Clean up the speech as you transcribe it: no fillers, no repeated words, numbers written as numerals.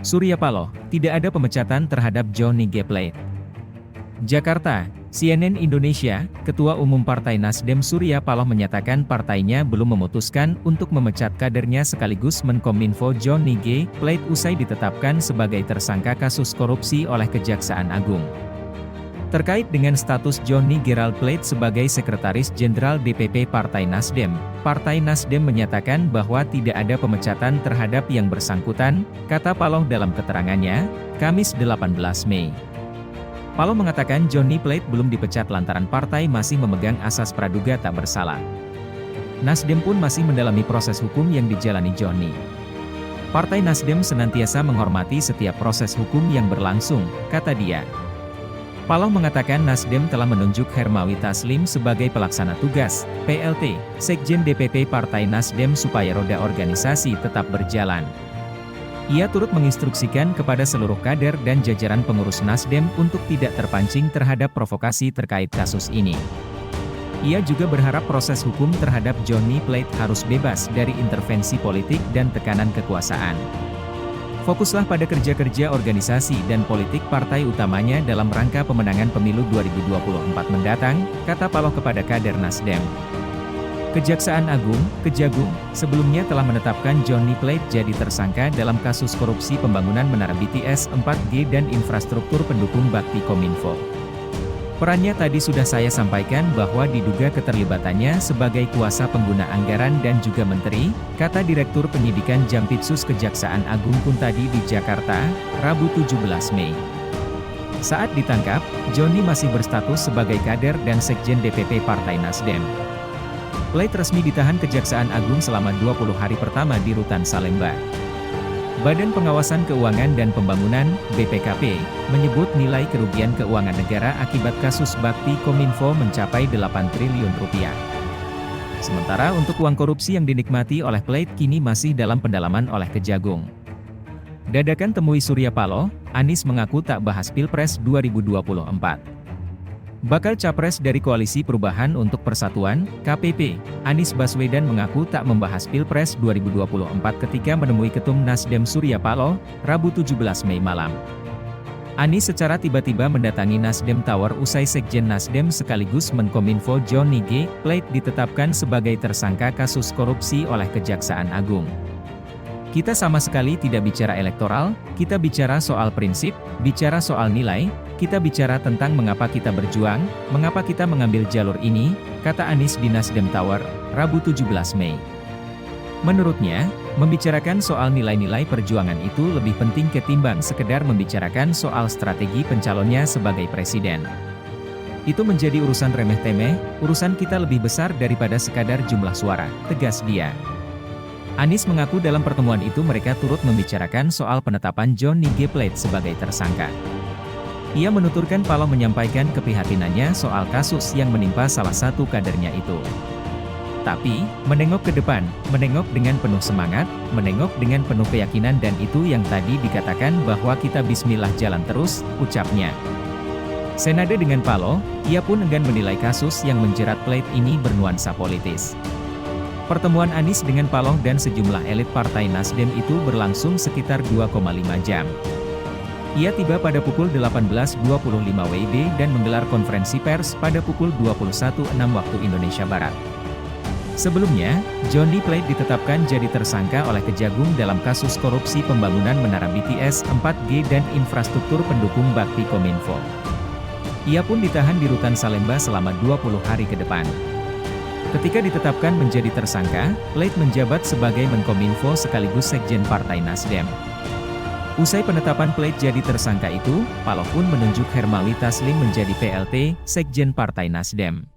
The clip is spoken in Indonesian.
Surya Paloh, tidak ada pemecatan terhadap Johnny G. Plate. Jakarta, CNN Indonesia, Ketua Umum Partai Nasdem Surya Paloh menyatakan partainya belum memutuskan untuk memecat kadernya sekaligus Menkominfo Johnny G. Plate usai ditetapkan sebagai tersangka kasus korupsi oleh Kejaksaan Agung. Terkait dengan status Johnny Gerald Plate sebagai Sekretaris Jenderal DPP Partai Nasdem menyatakan bahwa tidak ada pemecatan terhadap yang bersangkutan, kata Paloh dalam keterangannya, Kamis 18 Mei. Paloh mengatakan Johnny Plate belum dipecat lantaran partai masih memegang asas praduga tak bersalah. Nasdem pun masih mendalami proses hukum yang dijalani Johnny. Partai Nasdem senantiasa menghormati setiap proses hukum yang berlangsung, kata dia. Paloh mengatakan Nasdem telah menunjuk Hermawi Taslim sebagai pelaksana tugas, PLT, Sekjen DPP Partai Nasdem supaya roda organisasi tetap berjalan. Ia turut menginstruksikan kepada seluruh kader dan jajaran pengurus Nasdem untuk tidak terpancing terhadap provokasi terkait kasus ini. Ia juga berharap proses hukum terhadap Johnny Plate harus bebas dari intervensi politik dan tekanan kekuasaan. Fokuslah pada kerja-kerja organisasi dan politik partai utamanya dalam rangka pemenangan pemilu 2024 mendatang, kata Paloh kepada kader Nasdem. Kejaksaan Agung, Kejagung, sebelumnya telah menetapkan Johnny Plate jadi tersangka dalam kasus korupsi pembangunan menara BTS 4G dan infrastruktur pendukung bakti Kominfo. Perannya tadi sudah saya sampaikan bahwa diduga keterlibatannya sebagai kuasa pengguna anggaran dan juga menteri, kata Direktur Penyidikan Jampitsus Kejaksaan Agung Kuntadi di Jakarta, Rabu 17 Mei. Saat ditangkap, Johnny masih berstatus sebagai kader dan Sekjen DPP Partai Nasdem. Plate resmi ditahan Kejaksaan Agung selama 20 hari pertama di Rutan Salemba. Badan Pengawasan Keuangan dan Pembangunan, BPKP, menyebut nilai kerugian keuangan negara akibat kasus bakti Kominfo mencapai 8 triliun rupiah. Sementara untuk uang korupsi yang dinikmati oleh Plate kini masih dalam pendalaman oleh Kejagung. Dadakan temui Surya Paloh, Anies mengaku tak bahas Pilpres 2024. Bakal Capres dari Koalisi Perubahan untuk Persatuan, KPP, Anies Baswedan mengaku tak membahas Pilpres 2024 ketika menemui Ketum Nasdem Surya Paloh, Rabu 17 Mei malam. Anies secara tiba-tiba mendatangi Nasdem Tower usai Sekjen Nasdem sekaligus Menkominfo Johnny G. Plate ditetapkan sebagai tersangka kasus korupsi oleh Kejaksaan Agung. Kita sama sekali tidak bicara elektoral, kita bicara soal prinsip, bicara soal nilai, kita bicara tentang mengapa kita berjuang, mengapa kita mengambil jalur ini, kata Anies di Nasdem Tower, Rabu 17 Mei. Menurutnya, membicarakan soal nilai-nilai perjuangan itu lebih penting ketimbang sekedar membicarakan soal strategi pencalonnya sebagai presiden. Itu menjadi urusan remeh-temeh, urusan kita lebih besar daripada sekadar jumlah suara, tegas dia. Anies mengaku dalam pertemuan itu mereka turut membicarakan soal penetapan Johnny G. Plate sebagai tersangka. Ia menuturkan Paloh menyampaikan keprihatinannya soal kasus yang menimpa salah satu kadernya itu. Tapi, menengok ke depan, menengok dengan penuh semangat, menengok dengan penuh keyakinan dan itu yang tadi dikatakan bahwa kita bismillah jalan terus, ucapnya. Senada dengan Paloh, ia pun enggan menilai kasus yang menjerat Plate ini bernuansa politis. Pertemuan Anies dengan Paloh dan sejumlah elit Partai Nasdem itu berlangsung sekitar 2,5 jam. Ia tiba pada pukul 18.25 WIB dan menggelar konferensi pers pada pukul 21.06 waktu Indonesia Barat. Sebelumnya, Johnny Plate ditetapkan jadi tersangka oleh Kejagung dalam kasus korupsi pembangunan menara BTS 4G dan infrastruktur pendukung bakti Kominfo. Ia pun ditahan di Rutan Salemba selama 20 hari ke depan. Ketika ditetapkan menjadi tersangka, Plate menjabat sebagai Menkominfo sekaligus Sekjen Partai Nasdem. Usai penetapan Plate jadi tersangka itu, Paloh pun menunjuk Hermawi Taslim menjadi PLT, Sekjen Partai Nasdem.